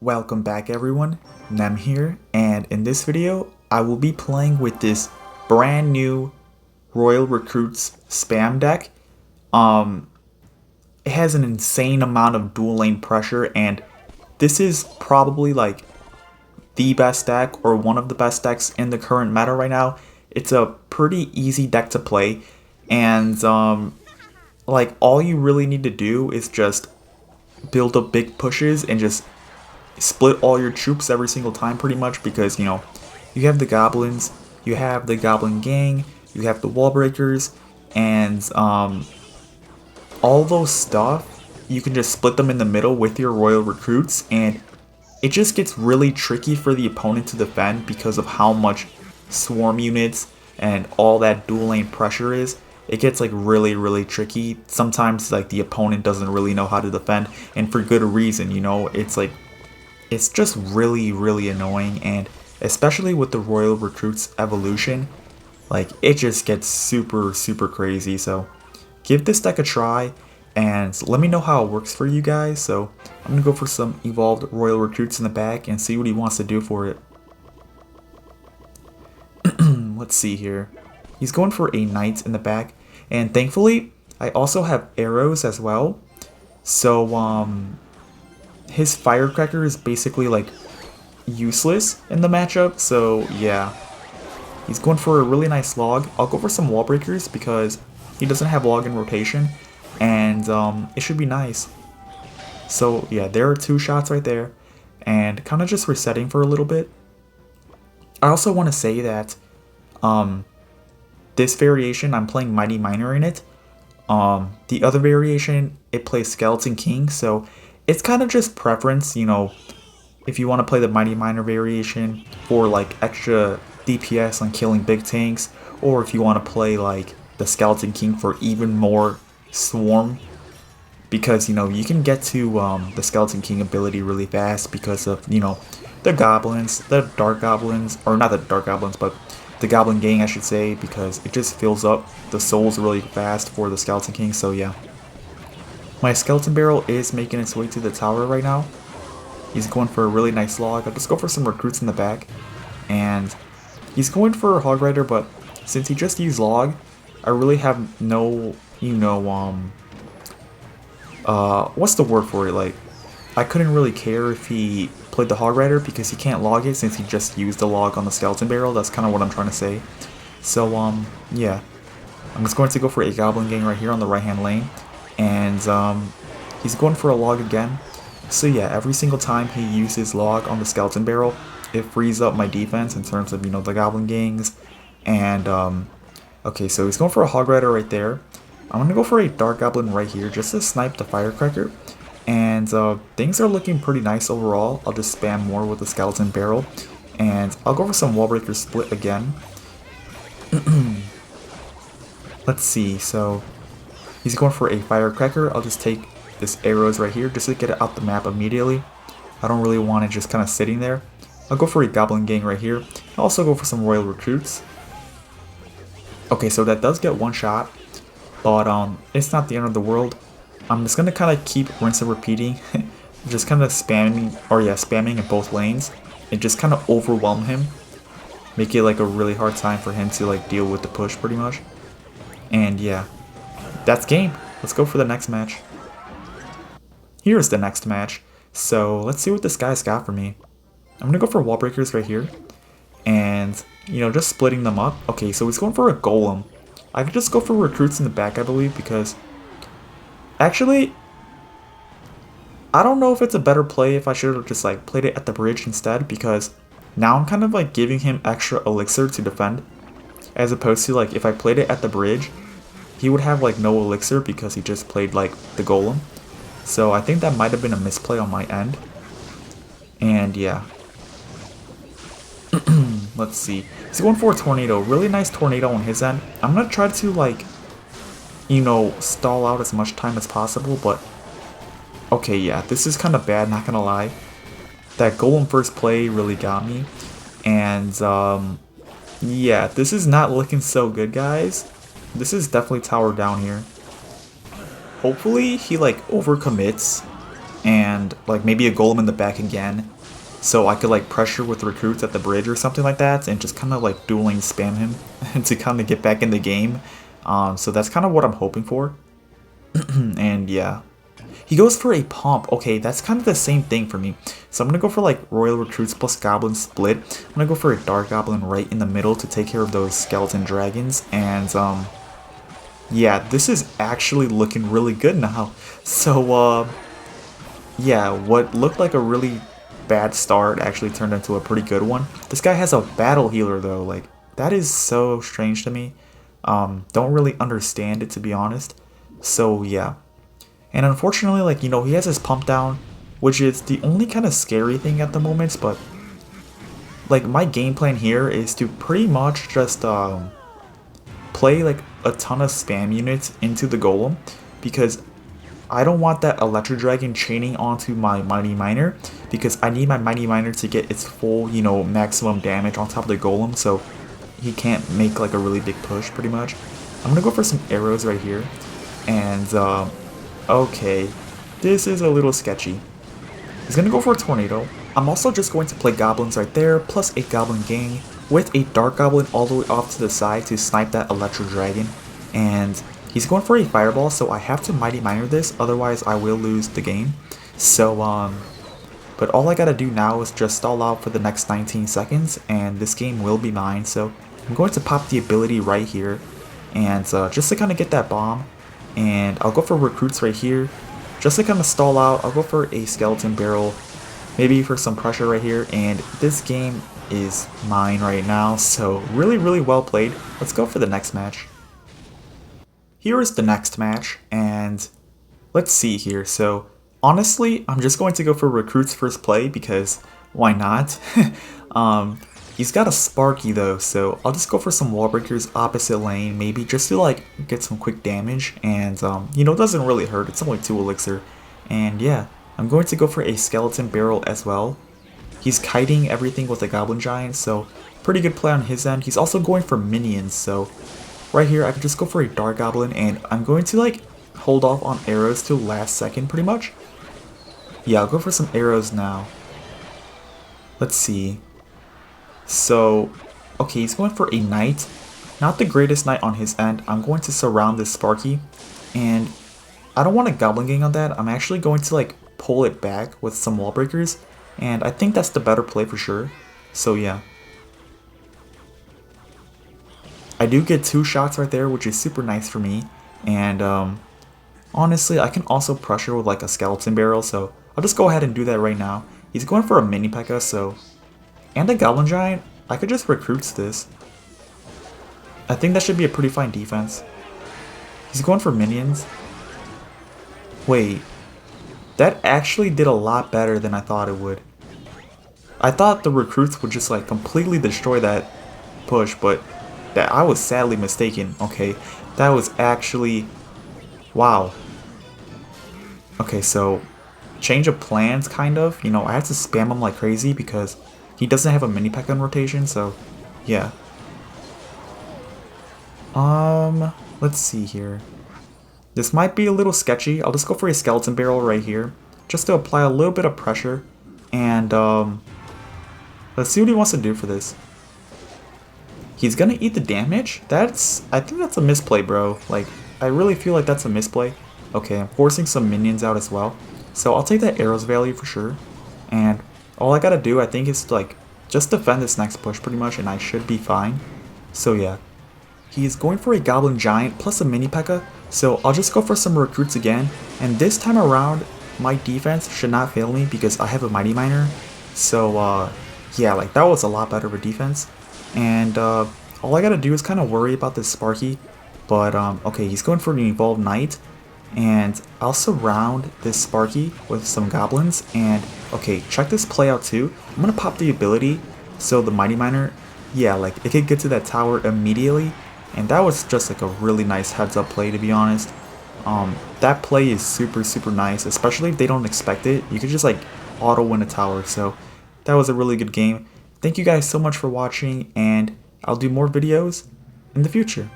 Welcome back everyone, Nem here, and in this video I will be playing with this brand new Royal Recruits spam deck. It has an insane amount of dual lane pressure, and this is probably like the best deck or one of the best decks in the current meta right now. It's a pretty easy deck to play, and like all you really need to do is just build up big pushes and just split all your troops every single time pretty much, because you have the goblins, you have the goblin gang, you have the wall breakers, and all those stuff you can just split them in the middle with your royal recruits, and it just gets really tricky for the opponent to defend because of how much swarm units and all that dual lane pressure is. It gets like really tricky. Sometimes like the opponent doesn't really know how to defend, and for good reason. It's just really annoying, and especially with the Royal Recruits evolution, like it just gets super crazy. So give this deck a try and let me know how it works for you guys. So I'm gonna go for some evolved Royal Recruits in the back and see what he wants to do for it. Let's see here. He's going for a knight in the back, and thankfully I also have arrows as well. So his firecracker is basically like useless in the matchup, so yeah. He's going for a really nice log. I'll go for some wall breakers because he doesn't have log in rotation, and it should be nice. So yeah, there are two shots right there, and kind of just resetting for a little bit. I also want to say that this variation, I'm playing Mighty Miner in it. The other variation, it plays Skeleton King, so it's kind of just preference, if you want to play the Mighty Miner variation for like extra DPS on killing big tanks, or if you want to play like the Skeleton King for even more swarm, because you can get to the Skeleton King ability really fast because of the goblins, the dark goblins, or not the dark goblins, but the goblin gang I should say, because it just fills up the souls really fast for the Skeleton King. So yeah. My skeleton barrel is making its way to the tower right now. He's going for a really nice log. I'll just go for some recruits in the back. And he's going for a hog rider, but since he just used log, I really have no, what's the word for it? Like, I couldn't really care if he played the hog rider because he can't log it since he just used the log on the skeleton barrel. That's kind of what I'm trying to say. So, yeah. I'm just going to go for a goblin gang right here on the right hand lane. And he's going for a log again. So yeah, every single time he uses log on the skeleton barrel, it frees up my defense in terms of the goblin gangs. And okay, so he's going for a hog rider right there. I'm gonna go for a dark goblin right here just to snipe the firecracker. And things are looking pretty nice overall. I'll just spam more with the skeleton barrel, and I'll go for some wall breaker split again. Let's see, so he's going for a firecracker. I'll just take this arrows right here just to get it out the map immediately. I don't really want it just kind of sitting there. I'll go for a goblin gang right here. I'll also go for some royal recruits. Okay, so that does get one shot, but it's not the end of the world. I'm just gonna kind of keep rinse and repeating, just kind of spamming in both lanes, and just kind of overwhelm him, make it like a really hard time for him to like deal with the push pretty much. And yeah. That's game. Let's go for the next match. Here's the next match. So let's see what this guy's got for me. I'm gonna go for wall breakers right here, and just splitting them up. Okay, so he's going for a golem. I could just go for recruits in the back, I believe, because actually I don't know if it's a better play if I should have just like played it at the bridge instead, because now I'm kind of like giving him extra elixir to defend, as opposed to like if I played it at the bridge, he would have like no elixir because he just played like the golem. So I think that might have been a misplay on my end. And yeah. Let's see. He's going for a tornado. Really nice tornado on his end. I'm going to try to like, stall out as much time as possible, but okay, yeah, this is kind of bad, not gonna lie. That golem first play really got me. And yeah, this is not looking so good, guys. This is definitely tower down here. Hopefully he like overcommits and like maybe a golem in the back again, so I could like pressure with recruits at the bridge or something like that, and just kind of like dueling spam him to kind of get back in the game. So that's kind of what I'm hoping for. And yeah, he goes for a pump. Okay, that's kind of the same thing for me. So I'm gonna go for like Royal Recruits plus Goblin split. I'm gonna go for a Dark Goblin right in the middle to take care of those Skeleton Dragons, and yeah, this is actually looking really good now. So yeah, what looked like a really bad start actually turned into a pretty good one. This guy has a battle healer though, like that is so strange to me. Don't really understand it, to be honest. So yeah, and unfortunately, like, you know, he has his pump down, which is the only kind of scary thing at the moment. But like my game plan here is to pretty much just play like a ton of spam units into the golem, because I don't want that Electro Dragon chaining onto my Mighty Miner, because I need my Mighty Miner to get its full, you know, maximum damage on top of the golem, so he can't make like a really big push pretty much. I'm gonna go for some arrows right here, and okay, this is a little sketchy. He's gonna go for a tornado. I'm also just going to play goblins right there, plus a goblin gang, with a dark goblin all the way off to the side to snipe that Electro Dragon. And he's going for a fireball, so I have to Mighty Miner this, otherwise I will lose the game. So, but all I gotta do now is just stall out for the next 19 seconds, and this game will be mine. So I'm going to pop the ability right here, and just to kind of get that bomb, and I'll go for recruits right here, just to kind of stall out. I'll go for a skeleton barrel, maybe for some pressure right here, and this game is mine right now. So really well played. Let's go for the next match. Here is the next match, and let's see here. So honestly, I'm just going to go for recruits first play, because why not? He's got a Sparky though, so I'll just go for some wall breakers opposite lane, maybe just to like get some quick damage, and you know, it doesn't really hurt. It's only 2 elixir, and yeah, I'm going to go for a skeleton barrel as well. He's kiting everything with a goblin giant, so pretty good play on his end. He's also going for minions, so right here I can just go for a dark goblin, and I'm going to like hold off on arrows till last second pretty much. Yeah, I'll go for some arrows now. Let's see. So, okay, he's going for a knight. Not the greatest knight on his end. I'm going to surround this Sparky, and I don't want a goblin gang on that. I'm actually going to like pull it back with some wall breakers, and I think that's the better play for sure. So yeah, I do get 2 shots right there, which is super nice for me. And honestly, I can also pressure with like a skeleton barrel, so I'll just go ahead and do that right now. He's going for a mini P.E.K.K.A, so, and a goblin giant. I could just recruits this. I think that should be a pretty fine defense. He's going for minions. Wait, that actually did a lot better than I thought it would. I thought the recruits would just like completely destroy that push, but that I was sadly mistaken. Okay, that was actually, wow. Okay, so change of plans, kind of. You know, I had to spam him like crazy because he doesn't have a mini P.E.K.K.A in rotation, so yeah. Let's see here. This might be a little sketchy. I'll just go for a skeleton barrel right here, just to apply a little bit of pressure, and let's see what he wants to do for this. He's gonna eat the damage? I think that's a misplay, bro. Like, I really feel like that's a misplay. Okay, I'm forcing some minions out as well, so I'll take that arrows value for sure, and all I gotta do, I think, is like just defend this next push pretty much, and I should be fine. So yeah, he's going for a goblin giant plus a mini P.E.K.K.A, so I'll just go for some recruits again, and this time around my defense should not fail me because I have a mighty miner. So yeah, like that was a lot better of a defense, and all I gotta do is kind of worry about this Sparky. But okay, he's going for an evolved knight, and I'll surround this Sparky with some goblins. And okay, check this play out too. I'm gonna pop the ability so the mighty miner, yeah, like it could get to that tower immediately, and that was just like a really nice heads up play, to be honest. That play is super nice, especially if they don't expect it. You could just like auto win a tower, so that was a really good game. Thank you guys so much for watching, and I'll do more videos in the future.